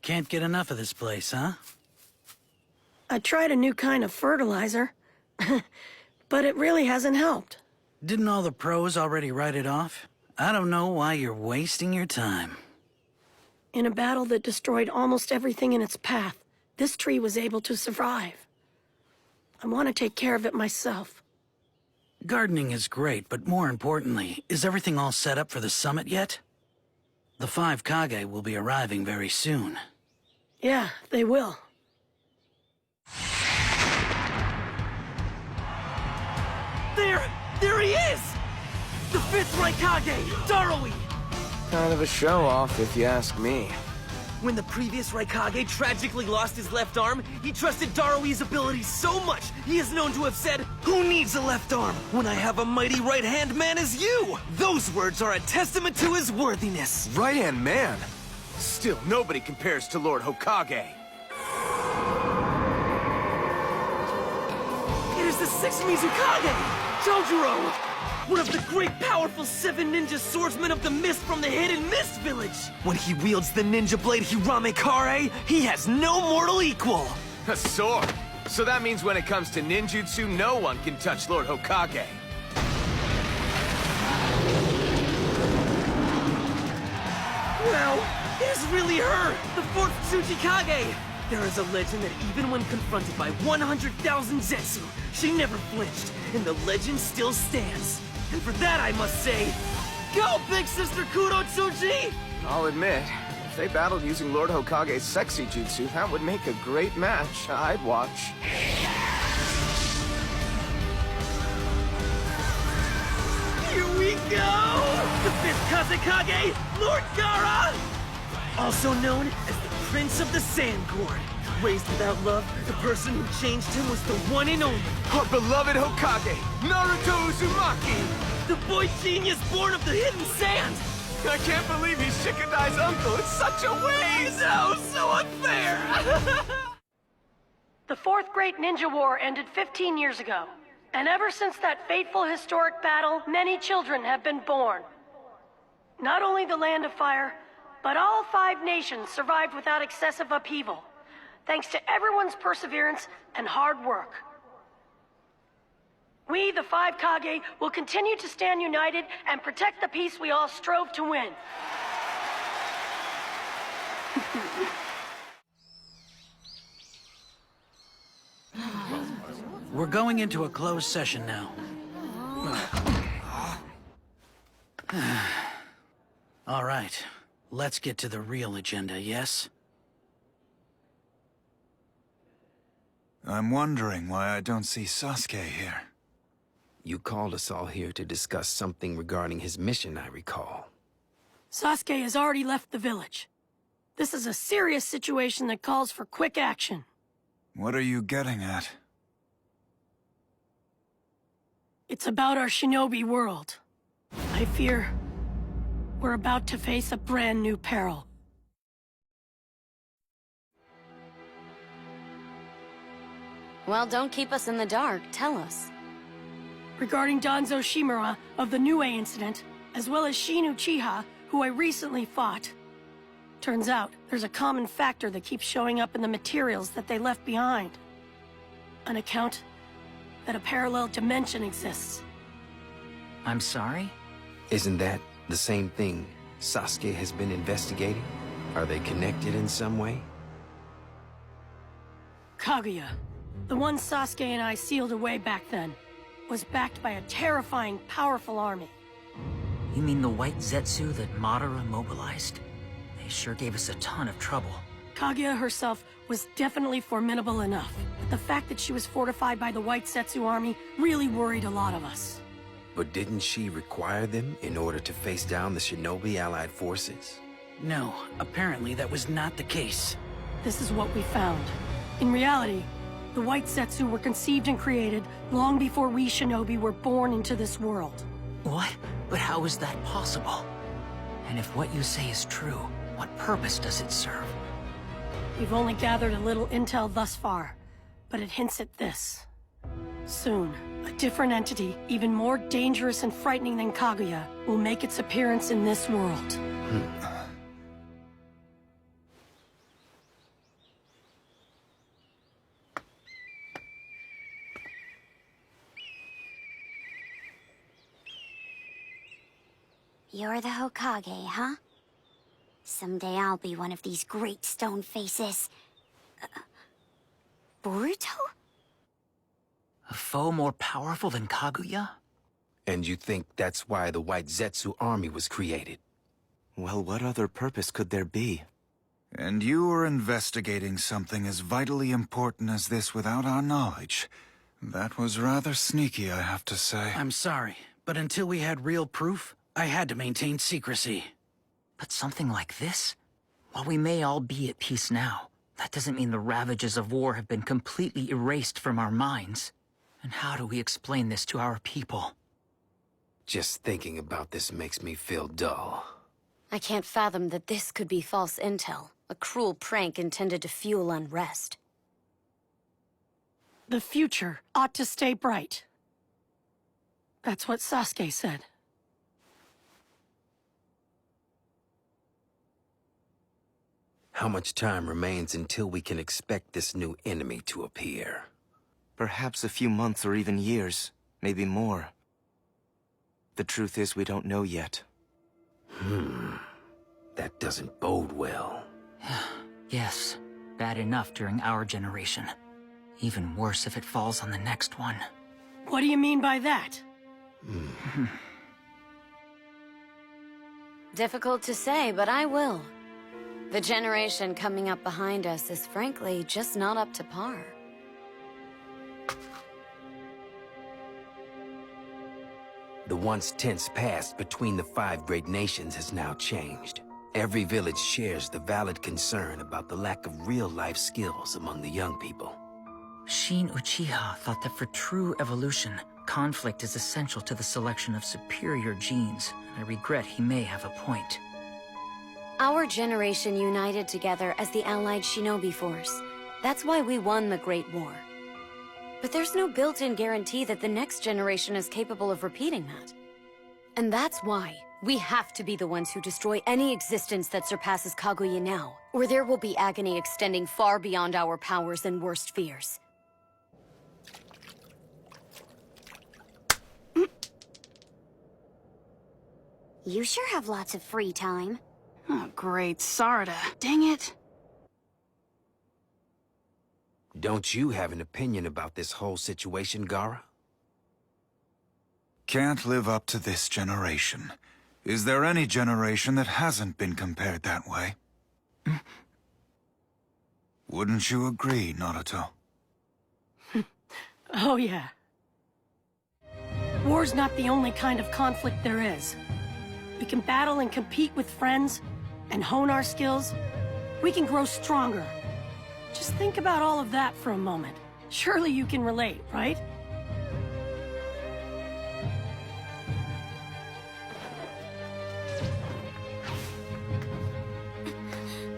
Can't get enough of this place, huh? I tried a new kind of fertilizer, but it really hasn't helped. Didn't all the pros already write it off? I don't know why you're wasting your time. In a battle that destroyed almost everything in its path, this tree was able to survive. I want to take care of it myself. Gardening is great, but more importantly, is everything all set up for the summit yet? The 5 Kage will be arriving very soon. Yeah, they will. There he is! The 5th Raikage, Darui! Kind of a show-off, if you ask me. When the previous Raikage tragically lost his left arm, he trusted Darui's abilities so much, he is known to have said, "Who needs a left arm when I have a mighty right-hand man as you?" Those words are a testament to his worthiness. Right-hand man? Still, nobody compares to Lord Hokage. It is the 6th Mizukage, Jojuro! One of the great powerful 7 ninja swordsmen of the mist from the Hidden Mist Village! When he wields the ninja blade Hiramekare, he has no mortal equal! A sword? So that means when it comes to ninjutsu, no one can touch Lord Hokage. Well, it is really her, the 4th Tsuchikage! There is a legend that even when confronted by 100,000 Zetsu, she never flinched, and the legend still stands. And for that, I must say, go, big sister Kuro Tsuji! I'll admit, if they battled using Lord Hokage's sexy jutsu, that would make a great match. I'd watch. Here we go! The 5th Kazekage, Lord Gaara! Also known as the Prince of the Sand Gourd. Raised without love, the person who changed him was the one and only. Our beloved Hokage, Naruto Uzumaki! The boy genius born of the hidden sand! I can't believe he's Shikadai's uncle. It's such a waste! No, so unfair! The 4th Great Ninja War ended 15 years ago. And ever since that fateful historic battle, many children have been born. Not only the Land of Fire, but all 5 nations survived without excessive upheaval, thanks to everyone's perseverance and hard work. We, the 5 Kage, will continue to stand united and protect the peace we all strove to win. We're going into a closed session now. All right, let's get to the real agenda, yes? I'm wondering why I don't see Sasuke here. You called us all here to discuss something regarding his mission, I recall. Sasuke has already left the village. This is a serious situation that calls for quick action. What are you getting at? It's about our shinobi world. I fear we're about to face a brand new peril. Well, don't keep us in the dark. Tell us. Regarding Danzo Shimura of the Nue incident, as well as Shin Uchiha, who I recently fought. Turns out, there's a common factor that keeps showing up in the materials that they left behind. An account that a parallel dimension exists. I'm sorry? Isn't that the same thing Sasuke has been investigating? Are they connected in some way? Kaguya, the one Sasuke and I sealed away back then, was backed by a terrifying, powerful army. You mean the white Zetsu that Madara mobilized? They sure gave us a ton of trouble. Kaguya herself was definitely formidable enough, but the fact that she was fortified by the white Zetsu army really worried a lot of us. But didn't she require them in order to face down the Shinobi allied forces? No, apparently that was not the case. This is what we found. In reality, the white Zetsu were conceived and created long before we shinobi were born into this world. What? But how is that possible? And if what you say is true, what purpose does it serve? We've only gathered a little intel thus far, but it hints at this. Soon, a different entity, even more dangerous and frightening than Kaguya, will make its appearance in this world. You're the Hokage, huh? Someday I'll be one of these great stone faces. Boruto? A foe more powerful than Kaguya? And you think that's why the White Zetsu army was created? Well, what other purpose could there be? And you were investigating something as vitally important as this without our knowledge. That was rather sneaky, I have to say. I'm sorry, but until we had real proof, I had to maintain secrecy. But something like this? While we may all be at peace now, that doesn't mean the ravages of war have been completely erased from our minds. And how do we explain this to our people? Just thinking about this makes me feel dull. I can't fathom that this could be false intel, a cruel prank intended to fuel unrest. The future ought to stay bright. That's what Sasuke said. How much time remains until we can expect this new enemy to appear? Perhaps a few months or even years, maybe more. The truth is, we don't know yet. That doesn't bode well. Yes, bad enough during our generation. Even worse if it falls on the next one. What do you mean by that? Difficult to say, but I will. The generation coming up behind us is frankly just not up to par. The once tense past between the 5 great nations has now changed. Every village shares the valid concern about the lack of real-life skills among the young people. Shin Uchiha thought that for true evolution, conflict is essential to the selection of superior genes. I regret he may have a point. Our generation united together as the allied shinobi force. That's why we won the Great War. But there's no built-in guarantee that the next generation is capable of repeating that. And that's why we have to be the ones who destroy any existence that surpasses Kaguya now, or there will be agony extending far beyond our powers and worst fears. You sure have lots of free time. Oh, great, Sarada. Dang it. Don't you have an opinion about this whole situation, Gaara? Can't live up to this generation. Is there any generation that hasn't been compared that way? Wouldn't you agree, Naruto? Oh yeah. War's not the only kind of conflict there is. We can battle and compete with friends, and hone our skills. We can grow stronger. Just think about all of that for a moment. Surely you can relate, right?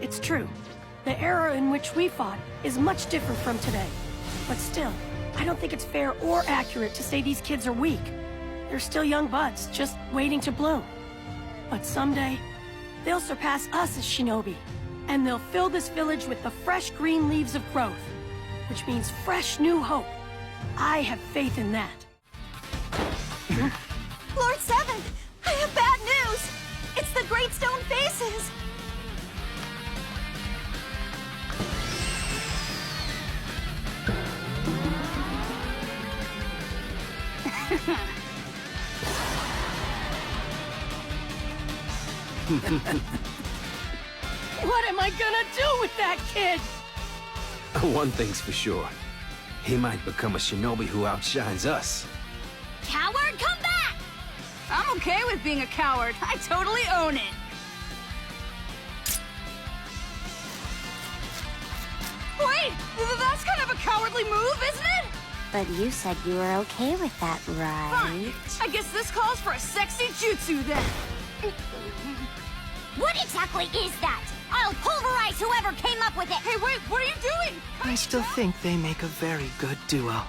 It's true. The era in which we fought is much different from today. But still, I don't think it's fair or accurate to say these kids are weak. They're still young buds, just waiting to bloom. But someday, they'll surpass us as shinobi. And they'll fill this village with the fresh green leaves of growth, which means fresh new hope. I have faith in that. Lord Seventh, I have bad news! It's the Great Stone Faces! What am I gonna do with that kid? One thing's for sure. He might become a shinobi who outshines us. Coward, come back! I'm okay with being a coward. I totally own it. Wait! That's kind of a cowardly move, isn't it? But you said you were okay with that, right? Fine. I guess this calls for a sexy jutsu then. What exactly is that? I'll pulverize whoever came up with it! Hey, wait, what are you doing? I still think they make a very good duo.